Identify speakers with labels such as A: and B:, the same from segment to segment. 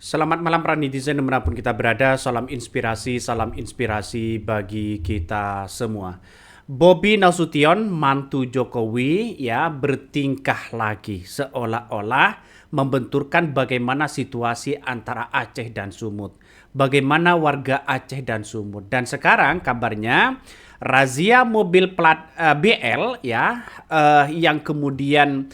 A: Selamat malam para netizen dimanapun kita berada, salam inspirasi bagi kita semua. Bobi Nasution, mantu Jokowi, ya bertingkah lagi seolah-olah membenturkan bagaimana situasi antara Aceh dan Sumut. Bagaimana warga Aceh dan Sumut. Dan sekarang kabarnya razia mobil plat BL ya yang kemudian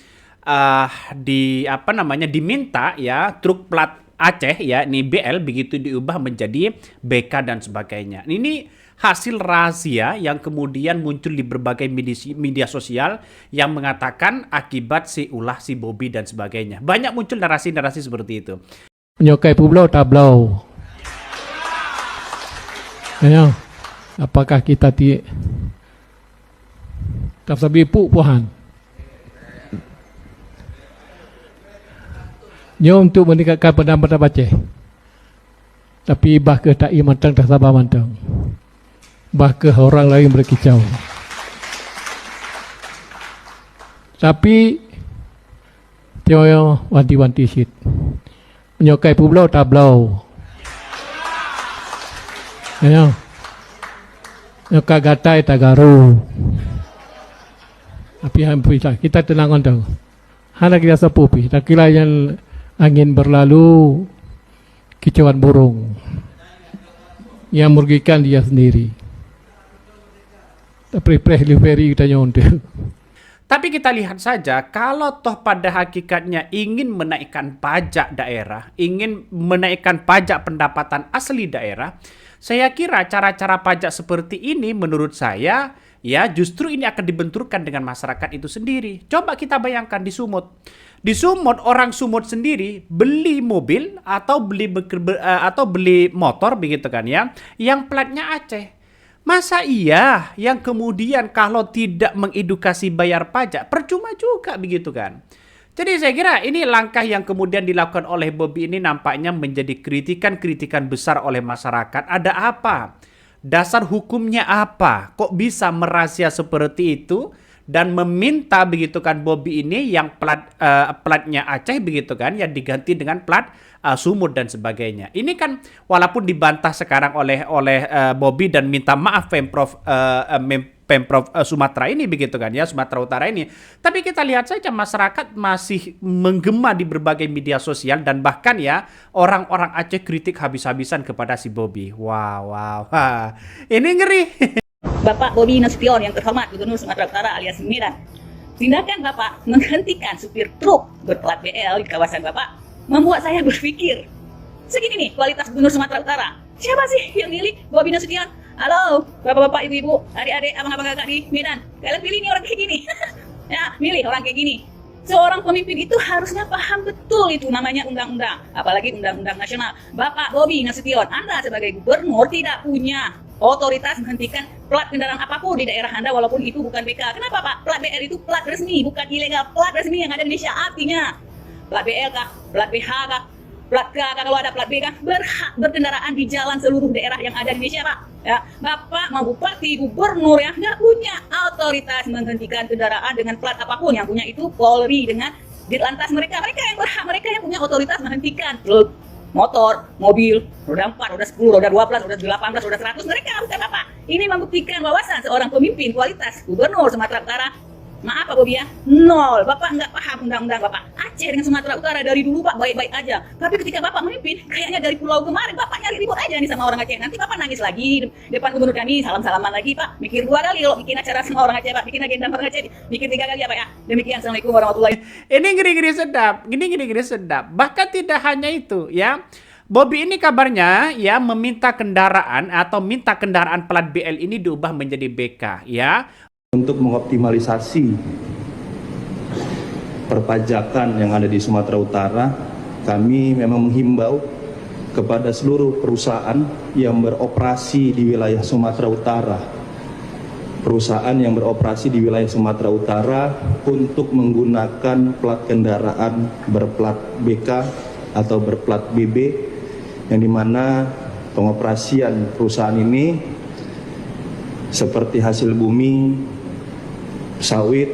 A: diminta ya truk plat Aceh ya ini BL begitu diubah menjadi BK dan sebagainya. Ini hasil rahasia yang kemudian muncul di berbagai media sosial yang mengatakan akibat si ulah si Bobi dan sebagainya. Banyak muncul narasi-narasi seperti itu.
B: Menyukai pulau tablau. Ya, apakah kita tak sabi puhan? Nyo untuk meningkatkan pendapatan Aceh. Tapi bah ke tak mantang tak sabar mantang. Bah ke orang lain berkicau. Tapi Tio wanti-wanti sit. Menyukai pulau tablau. Ya. Nyoka gatai tagaru. Tapi hampir kita tenang on. Hana kita sepupi. Tak kira yang angin berlalu, kicauan burung yang merugikan dia sendiri. Tapi preh-liveri kita nyontek.
A: Tapi kita lihat saja, kalau toh pada hakikatnya ingin menaikkan pajak daerah, ingin menaikkan pajak pendapatan asli daerah, saya kira cara-cara pajak seperti ini menurut saya, ya justru ini akan dibenturkan dengan masyarakat itu sendiri. Coba kita bayangkan di Sumut. Di Sumut, orang Sumut sendiri beli mobil atau beli motor begitu kan ya, yang platnya Aceh. Masa iya yang kemudian kalau tidak mengedukasi bayar pajak, percuma juga begitu kan. Jadi saya kira ini langkah yang kemudian dilakukan oleh Bobi ini nampaknya menjadi kritikan-kritikan besar oleh masyarakat. Ada apa? Dasar hukumnya apa? Kok bisa merahasia seperti itu? Dan meminta begitu kan Bobi ini yang platnya Aceh begitu kan yang diganti dengan plat Sumut dan sebagainya. Ini kan walaupun dibantah sekarang oleh Bobi dan minta maaf Pemprov Sumatera ini begitu kan ya, Sumatera Utara ini. Tapi kita lihat saja masyarakat masih menggema di berbagai media sosial dan bahkan ya orang-orang Aceh kritik habis-habisan kepada si Bobi. Wow. Ini ngeri.
C: Bapak Bobi Nasution yang terhormat Gubernur Sumatera Utara alias Medan, tindakan Bapak menghentikan supir truk berplat BL di kawasan Bapak membuat saya berpikir, segini nih kualitas Gubernur Sumatera Utara, siapa sih yang milih Bobi Nasution? Halo bapak-bapak, ibu-ibu, adik-adik, abang-abang kakak di Medan, kalian pilih nih orang kayak gini. Ya, milih orang kayak gini. Seorang pemimpin itu harusnya paham betul itu namanya undang-undang, apalagi undang-undang nasional. Bapak Bobi Nasution, Anda sebagai gubernur tidak punya otoritas menghentikan plat kendaraan apapun di daerah Anda walaupun itu bukan BK. Kenapa Pak? Plat BL itu plat resmi, bukan ilegal. Plat resmi yang ada di Indonesia artinya plat BL kah, plat BH kah, plat K kah, kalau ada plat B kan berhak berkendaraan di jalan seluruh daerah yang ada di Indonesia Pak. Ya, Bapak mau bupati, gubernur yang nggak punya otoritas menghentikan kendaraan dengan plat apapun. Yang punya itu Polri dengan Ditlantas mereka yang berhak, mereka yang punya otoritas menghentikan truk, motor, mobil, roda 4, roda 10, roda 12, roda 18, roda 100, mereka bukan Bapak. Ini membuktikan wawasan seorang pemimpin kualitas Gubernur Sumatera Utara. Maaf Pak Bobi ya, nol. Bapak nggak paham undang-undang Bapak. Aceh dengan Sumatera Utara dari dulu Pak baik-baik aja. Tapi ketika Bapak memimpin, kayaknya dari pulau kemarin Bapak nyari ribut aja nih sama orang Aceh. Nanti Bapak nangis lagi depan gubernur kami, salam-salaman lagi Pak. Mikir 2 kali kalau bikin acara sama orang Aceh Pak, bikin agenda orang Aceh, mikir 3 kali ya Pak ya. Demikian, Assalamualaikum warahmatullahi wabarakatuh.
A: Ini ngeri-ngeri sedap. Bahkan tidak hanya itu ya. Bobi ini kabarnya ya meminta kendaraan atau minta kendaraan plat BL ini diubah menjadi BK ya.
D: Untuk mengoptimalisasi perpajakan yang ada di Sumatera Utara, kami memang menghimbau kepada seluruh perusahaan yang beroperasi di wilayah Sumatera Utara, perusahaan yang beroperasi di wilayah Sumatera Utara untuk menggunakan plat kendaraan berplat BK atau berplat BB, yang dimana pengoperasian perusahaan ini seperti hasil bumi, sawit,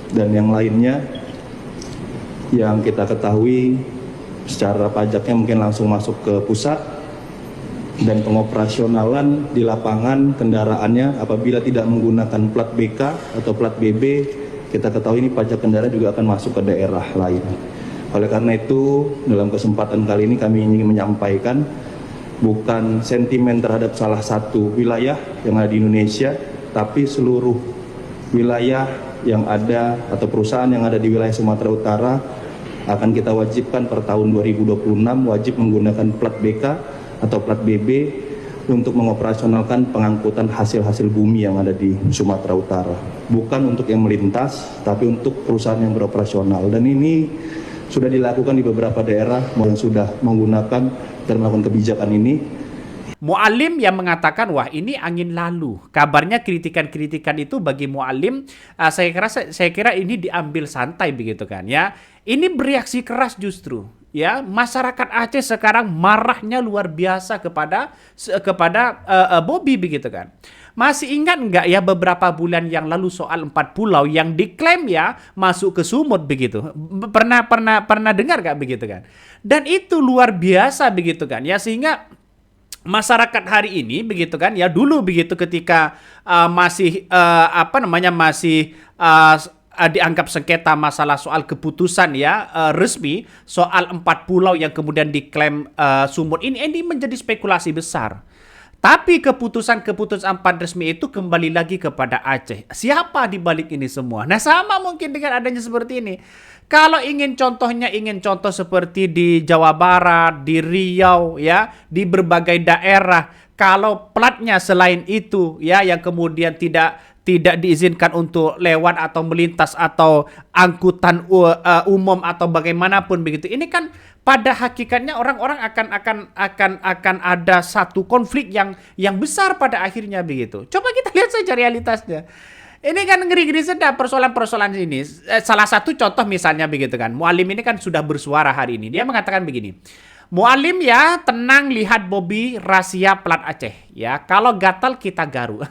D: dan yang lainnya yang kita ketahui Secara pajaknya mungkin langsung masuk ke pusat, dan pengoperasionalan di lapangan kendaraannya apabila tidak menggunakan plat BK atau plat BB, kita ketahui ini pajak kendaraan juga akan masuk ke daerah lain. Oleh karena itu, dalam kesempatan kali ini kami ingin menyampaikan bukan sentimen terhadap salah satu wilayah yang ada di Indonesia, tapi seluruh wilayah yang ada atau perusahaan yang ada di wilayah Sumatera Utara akan kita wajibkan per tahun 2026 wajib menggunakan plat BK atau plat BB untuk mengoperasionalkan pengangkutan hasil-hasil bumi yang ada di Sumatera Utara. Bukan untuk yang melintas, tapi untuk perusahaan yang beroperasional. Dan ini sudah dilakukan di beberapa daerah yang sudah menggunakan dan melakukan kebijakan ini.
A: Mu'alim yang mengatakan, wah ini angin lalu. Kabarnya kritikan-kritikan itu bagi Mu'alim, saya kira ini diambil santai begitu kan ya. Ini bereaksi keras justru. Ya, masyarakat Aceh sekarang marahnya luar biasa kepada Bobby begitu kan. Masih ingat nggak ya beberapa bulan yang lalu soal 4 pulau yang diklaim ya masuk ke sumut begitu? Pernah dengar nggak begitu kan? Dan itu luar biasa begitu kan ya, sehingga masyarakat hari ini begitu kan ya, dulu begitu ketika masih dianggap sengketa masalah soal keputusan ya resmi soal 4 pulau yang kemudian diklaim sumut ini menjadi spekulasi besar. Tapi keputusan-keputusan 4 resmi itu kembali lagi kepada Aceh. Siapa di balik ini semua? Nah, sama mungkin dengan adanya seperti ini. Kalau ingin contoh seperti di Jawa Barat, di Riau ya, di berbagai daerah, kalau platnya selain itu ya yang kemudian tidak diizinkan untuk lewat atau melintas atau angkutan umum atau bagaimanapun begitu. Ini kan pada hakikatnya orang-orang akan ada satu konflik yang besar pada akhirnya begitu. Coba kita lihat saja realitasnya. Ini kan ngeri-ngeri sedap persoalan-persoalan ini. Salah satu contoh misalnya begitu kan. Mu'alim ini kan sudah bersuara hari ini. Dia mengatakan begini. Mu'alim ya, tenang lihat Bobby rahasia plat Aceh. Ya, kalau gatal kita garu.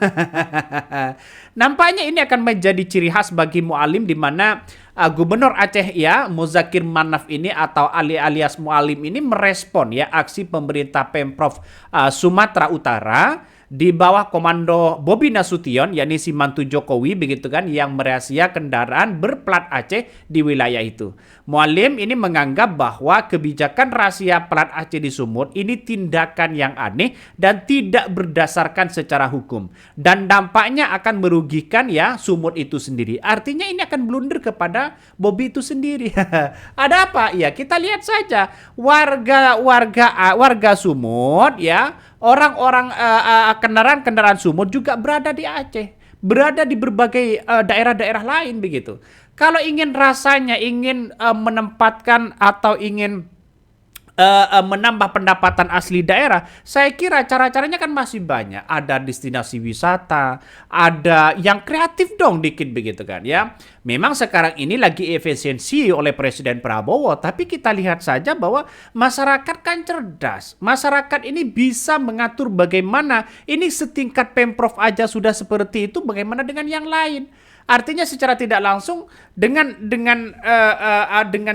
A: Nampaknya ini akan menjadi ciri khas bagi Mu'alim di mana Gubernur Aceh ya, Muzakir Manaf ini atau alias Mu'alim ini merespon ya aksi pemerintah Pemprov Sumatera Utara di bawah komando Bobi Nasution, yakni si mantu Jokowi begitu kan, yang merahasia kendaraan berplat Aceh di wilayah itu. Mu'alim ini menganggap bahwa kebijakan rahasia plat Aceh di Sumut ini tindakan yang aneh dan tidak berdasarkan secara hukum, dan dampaknya akan merugikan ya Sumut itu sendiri. Artinya ini akan blunder kepada Bobi itu sendiri. Ada apa? Ya kita lihat saja warga Sumut ya. Orang-orang kendaraan sumut juga berada di Aceh, berada di berbagai daerah-daerah lain begitu. Kalau ingin rasanya menempatkan atau ingin menambah pendapatan asli daerah, saya kira cara-caranya kan masih banyak. Ada destinasi wisata, ada yang kreatif dong dikit begitu kan ya. Memang sekarang ini lagi efisiensi oleh Presiden Prabowo, tapi kita lihat saja bahwa masyarakat kan cerdas. Masyarakat ini bisa mengatur bagaimana ini setingkat Pemprov aja sudah seperti itu, bagaimana dengan yang lain. Artinya secara tidak langsung dengan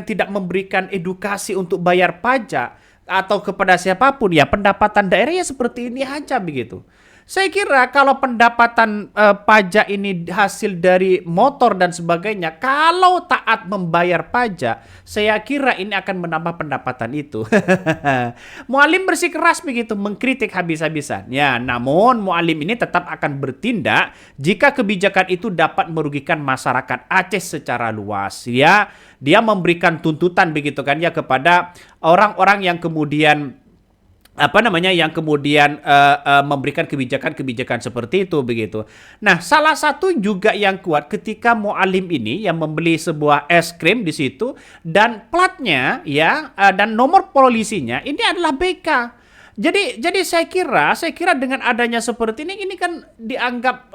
A: tidak memberikan edukasi untuk bayar pajak atau kepada siapapun ya, pendapatan daerah ya seperti ini aja begitu. Saya kira kalau pendapatan pajak ini hasil dari motor dan sebagainya, kalau taat membayar pajak, saya kira ini akan menambah pendapatan itu. Mu'alim bersikeras begitu, mengkritik habis-habisan. Ya, namun Mu'alim ini tetap akan bertindak jika kebijakan itu dapat merugikan masyarakat Aceh secara luas. Ya, dia memberikan tuntutan begitu kan ya kepada orang-orang yang kemudian memberikan kebijakan-kebijakan seperti itu begitu. Nah, salah satu juga yang kuat ketika Mu'alim ini yang membeli sebuah es krim di situ dan platnya ya dan nomor polisinya ini adalah BK. Jadi saya kira dengan adanya seperti ini kan dianggap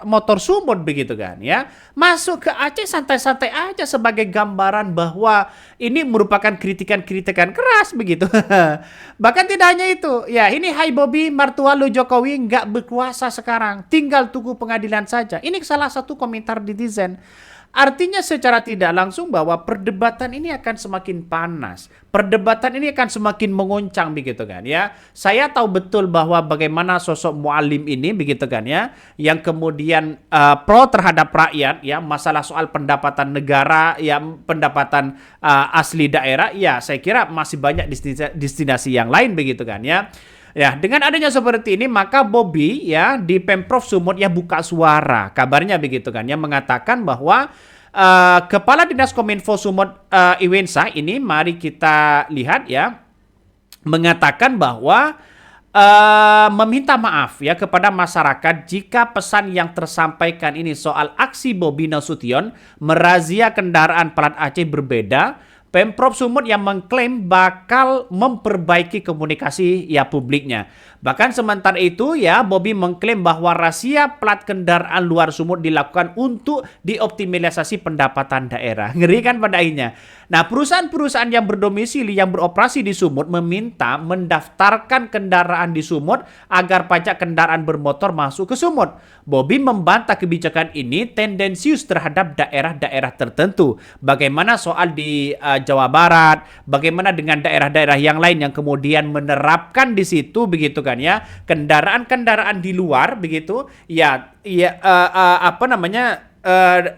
A: motor sumut begitu kan ya. Masuk ke Aceh santai-santai aja sebagai gambaran bahwa ini merupakan kritikan-kritikan keras begitu. Bahkan tidak hanya itu. Ya, ini hai Bobby, mertua lu Jokowi nggak berkuasa sekarang. Tinggal tunggu pengadilan saja. Ini salah satu komentar netizen. Artinya secara tidak langsung bahwa perdebatan ini akan semakin panas. Perdebatan ini akan semakin menguncang begitu kan ya. Saya tahu betul bahwa bagaimana sosok Mualim ini begitu kan ya, yang kemudian pro terhadap rakyat ya, masalah soal pendapatan negara ya, pendapatan asli daerah ya, saya kira masih banyak destinasi yang lain begitu kan ya. Ya, dengan adanya seperti ini maka Bobi ya di Pemprov Sumut ya buka suara. Kabarnya begitu kan ya, mengatakan bahwa Kepala Dinas Kominfo Sumut Iwensa ini, mari kita lihat ya, mengatakan bahwa meminta maaf ya kepada masyarakat jika pesan yang tersampaikan ini soal aksi Bobi Nasution merazia kendaraan plat Aceh berbeda. Pemprov Sumut yang mengklaim bakal memperbaiki komunikasi ya publiknya. Bahkan sementara itu ya, Bobi mengklaim bahwa razia plat kendaraan luar Sumut dilakukan untuk dioptimalisasi pendapatan daerah. Ngeri kan pada akhirnya. Nah, perusahaan-perusahaan yang berdomisili yang beroperasi di Sumut meminta mendaftarkan kendaraan di Sumut agar pajak kendaraan bermotor masuk ke Sumut. Bobi membantah kebijakan ini tendensius terhadap daerah-daerah tertentu. Bagaimana soal di Jawa Barat, bagaimana dengan daerah-daerah yang lain yang kemudian menerapkan di situ begitu kan ya, kendaraan-kendaraan di luar begitu ya,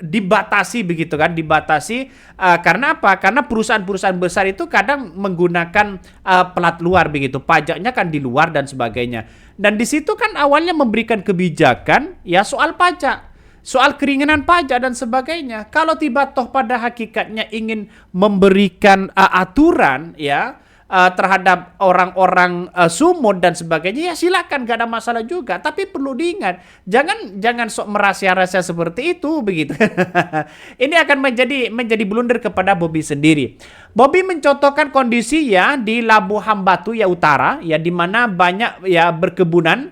A: dibatasi begitu kan, dibatasi karena apa? Karena perusahaan-perusahaan besar itu kadang menggunakan plat luar begitu, pajaknya kan di luar dan sebagainya. Dan di situ kan awalnya memberikan kebijakan ya soal pajak, soal keringanan pajak dan sebagainya. Kalau tiba toh pada hakikatnya ingin memberikan aturan ya terhadap orang-orang Sumut dan sebagainya, ya silakan, gak ada masalah juga. Tapi perlu diingat, jangan sok merahasia-rahasia seperti itu begitu. Ini akan menjadi blunder kepada Bobi sendiri. Bobi mencontohkan kondisi ya di Labuhan Batu ya Utara ya, di mana banyak ya berkebunan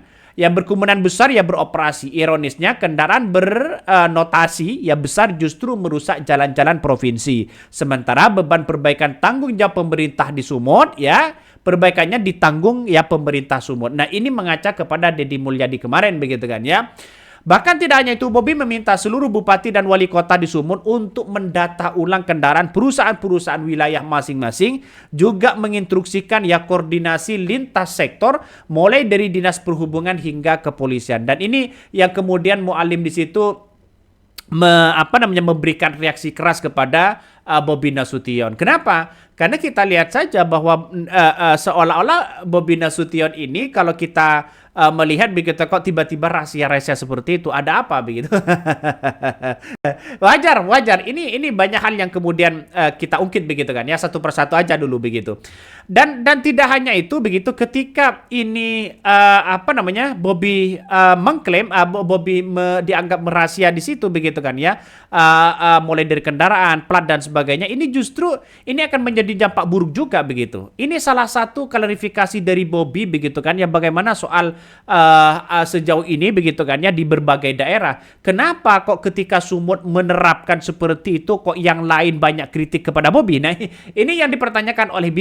A: besar ya beroperasi. Ironisnya kendaraan bernotasi ya besar justru merusak jalan-jalan provinsi. Sementara beban perbaikan tanggung jawab pemerintah di Sumut ya, perbaikannya ditanggung ya pemerintah Sumut. Nah, ini mengaca kepada Deddy Mulyadi kemarin begitu kan ya. Bahkan tidak hanya itu, Bobi meminta seluruh bupati dan wali kota di Sumut untuk mendata ulang kendaraan perusahaan-perusahaan wilayah masing-masing, juga menginstruksikan ya koordinasi lintas sektor mulai dari Dinas Perhubungan hingga kepolisian. Dan ini yang kemudian Mualim di situ memberikan reaksi keras kepada Bobi Nasution. Kenapa? Karena kita lihat saja bahwa seolah-olah Bobi Nasution ini, kalau kita melihat begitu kok tiba-tiba rahasia-rahasia seperti itu, ada apa begitu? Wajar. Ini banyak hal yang kemudian kita ungkit begitu kan ya, satu persatu aja dulu begitu. Dan tidak hanya itu begitu, ketika ini Bobi mengklaim Bobi dianggap merahasia di situ begitu kan ya, mulai dari kendaraan, plat dan sebagainya, ini justru ini akan menjadi dampak buruk juga begitu. Ini salah satu klarifikasi dari Bobi begitu kan ya, bagaimana soal sejauh ini begitu kan ya di berbagai daerah. Kenapa kok ketika Sumut menerapkan seperti itu kok yang lain banyak kritik kepada Bobi? Nah, ini yang dipertanyakan oleh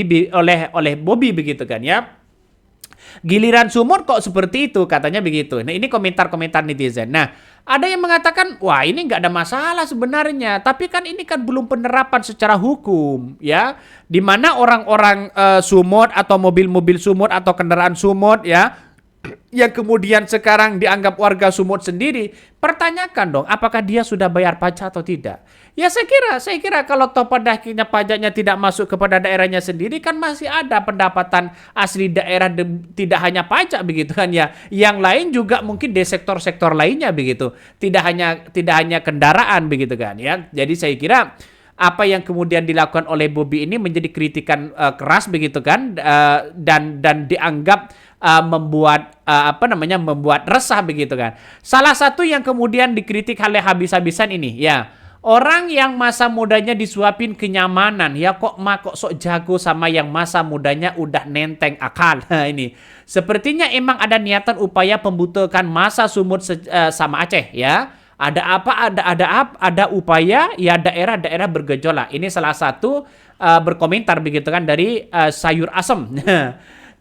A: Bobi begitu kan ya. Giliran Sumut kok seperti itu, katanya begitu. Nah, ini komentar-komentar netizen. Nah, ada yang mengatakan, wah ini nggak ada masalah sebenarnya. Tapi kan ini kan belum penerapan secara hukum, ya. Di mana orang-orang Sumut atau mobil-mobil Sumut atau kendaraan Sumut, ya, yang kemudian sekarang dianggap warga Sumut sendiri, pertanyakan dong, apakah dia sudah bayar pajak atau tidak? Ya saya kira kalau toh pada akhirnya pajaknya tidak masuk kepada daerahnya sendiri, kan masih ada pendapatan asli daerah, tidak hanya pajak begitu kan ya. Yang lain juga mungkin di sektor-sektor lainnya begitu. Tidak hanya kendaraan begitu kan ya. Jadi saya kira apa yang kemudian dilakukan oleh Bobi ini menjadi kritikan keras begitu kan, dan dianggap membuat resah begitu kan. Salah satu yang kemudian dikritik oleh habis-habisan ini ya, orang yang masa mudanya disuapin kenyamanan ya, kok sok jago sama yang masa mudanya udah nenteng akal. Ini sepertinya emang ada niatan upaya pembutuhan masa Sumut sama Aceh ya. Ada upaya ya daerah-daerah bergejolak. Ini salah satu berkomentar begitu kan dari Sayur Asem.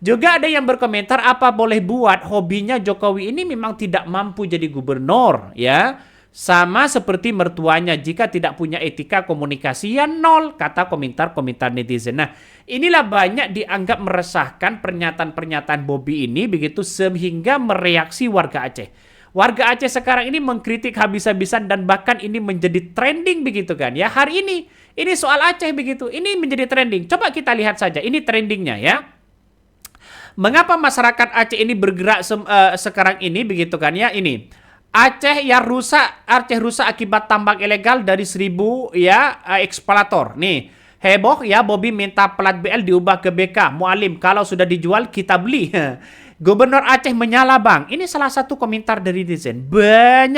A: Juga ada yang berkomentar, apa boleh buat, hobinya Jokowi ini memang tidak mampu jadi gubernur ya. Sama seperti mertuanya, jika tidak punya etika komunikasi ya nol, kata komentar-komentar netizen. Nah, inilah banyak dianggap meresahkan pernyataan-pernyataan Bobby ini begitu sehingga mereaksi warga Aceh. Warga Aceh sekarang ini mengkritik habis-habisan dan bahkan ini menjadi trending begitu kan ya. Hari ini soal Aceh begitu, ini menjadi trending. Coba kita lihat saja, ini trendingnya ya. Mengapa masyarakat Aceh ini bergerak sekarang ini begitu kan ya, ini. Aceh rusak akibat tambang ilegal dari 1.000 ya eksplorator. Nih, heboh ya, Bobby minta plat BL diubah ke BK. Mualim, kalau sudah dijual kita beli. Gubernur Aceh menyala bang. Ini salah satu komentar dari netizen.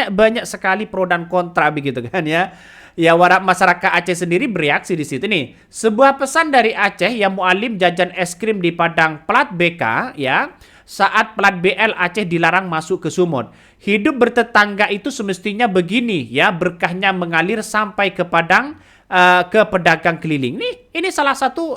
A: Banyak sekali pro dan kontra begitu kan ya. Ya, masyarakat Aceh sendiri bereaksi di situ nih. Sebuah pesan dari Aceh yang Mualim jajan es krim di Padang plat BK ya. Saat plat BL Aceh dilarang masuk ke Sumut. Hidup bertetangga itu semestinya begini ya, berkahnya mengalir sampai ke Padang, ke pedagang keliling. Ini salah satu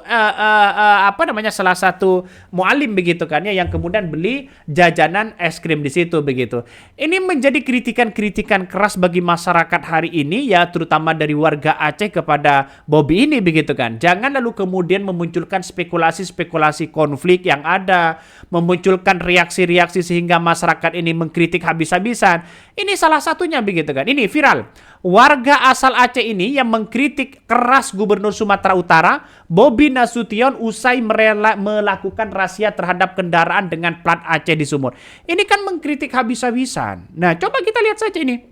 A: salah satu mualim begitu kan ya, yang kemudian beli jajanan es krim di situ begitu. Ini menjadi kritikan-kritikan keras bagi masyarakat hari ini ya, terutama dari warga Aceh kepada Bobby ini begitu kan. Jangan lalu kemudian memunculkan spekulasi-spekulasi konflik yang ada, memunculkan reaksi-reaksi sehingga masyarakat ini mengkritik habis-habisan. Ini salah satunya begitu kan. Ini viral. Warga asal Aceh ini yang mengkritik keras Gubernur Sumatera Utara Bobi Nasution usai melakukan razia terhadap kendaraan dengan plat Aceh di Sumut. Ini kan mengkritik habis-habisan. Nah, coba kita lihat saja ini.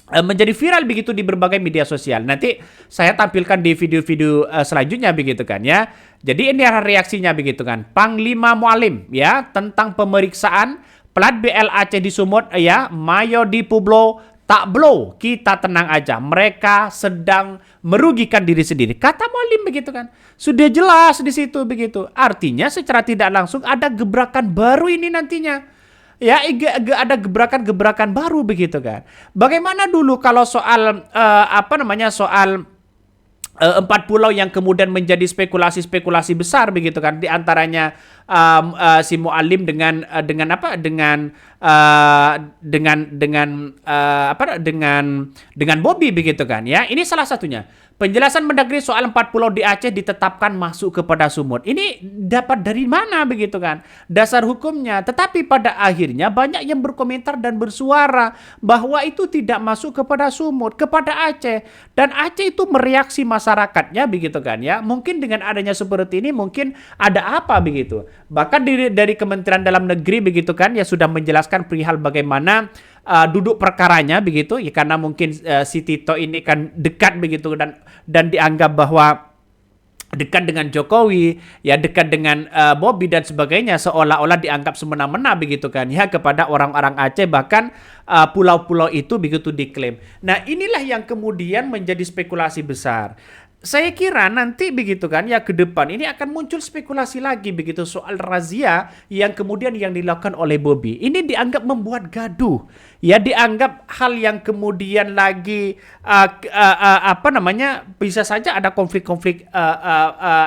A: Menjadi viral begitu di berbagai media sosial. Nanti saya tampilkan di video-video selanjutnya begitu kan ya. Jadi ini reaksinya begitu kan. Panglima Mualim ya tentang pemeriksaan plat BL Aceh di Sumut ya. Mayo di Publo tak blow, kita tenang aja. Mereka sedang merugikan diri sendiri. Kata Mualim begitu kan. Sudah jelas di situ begitu. Artinya secara tidak langsung ada gebrakan baru ini nantinya. Ya, ada gebrakan-gebrakan baru begitu kan. Bagaimana dulu kalau soal soal 4 pulau yang kemudian menjadi spekulasi-spekulasi besar begitu kan, di antaranya si Mualim dengan Bobby begitu kan ya. Ini salah satunya. Penjelasan Mendagri soal 4 pulau di Aceh ditetapkan masuk kepada Sumut. Ini dapat dari mana begitu kan? Dasar hukumnya. Tetapi pada akhirnya banyak yang berkomentar dan bersuara bahwa itu tidak masuk kepada Sumut, kepada Aceh. Dan Aceh itu mereaksi masyarakatnya begitu kan ya. Mungkin dengan adanya seperti ini mungkin ada apa begitu. Bahkan dari Kementerian Dalam Negeri begitu kan ya sudah menjelaskan perihal bagaimana duduk perkaranya begitu ya, karena mungkin si Tito ini kan dekat begitu dan dianggap bahwa dekat dengan Jokowi ya, dekat dengan Bobby dan sebagainya, seolah-olah dianggap semena-mena begitu kan ya kepada orang-orang Aceh, bahkan pulau-pulau itu begitu diklaim. Nah, inilah yang kemudian menjadi spekulasi besar. Saya kira nanti begitu kan ya ke depan ini akan muncul spekulasi lagi begitu soal razia yang kemudian yang dilakukan oleh Bobby. Ini dianggap membuat gaduh. Ya, dianggap hal yang kemudian lagi bisa saja ada konflik-konflik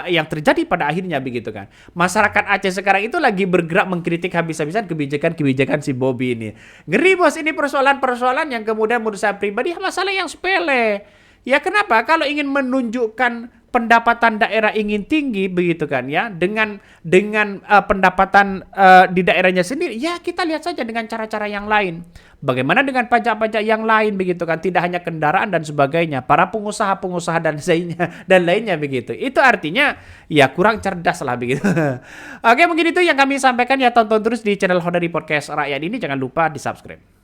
A: yang terjadi pada akhirnya begitu kan. Masyarakat Aceh sekarang itu lagi bergerak mengkritik habis-habisan kebijakan-kebijakan si Bobby ini. Ngeri bos, ini persoalan-persoalan yang kemudian menurut saya pribadi masalah yang sepele. Ya, kenapa? Kalau ingin menunjukkan pendapatan daerah ingin tinggi begitu kan ya, dengan pendapatan di daerahnya sendiri, ya kita lihat saja dengan cara-cara yang lain. Bagaimana dengan pajak-pajak yang lain begitu kan, tidak hanya kendaraan dan sebagainya, para pengusaha-pengusaha dan lainnya begitu. Itu artinya ya kurang cerdas lah begitu. Oke, mungkin itu yang kami sampaikan ya. Tonton terus di channel Honda di Podcast Rakyat ini, jangan lupa di-subscribe.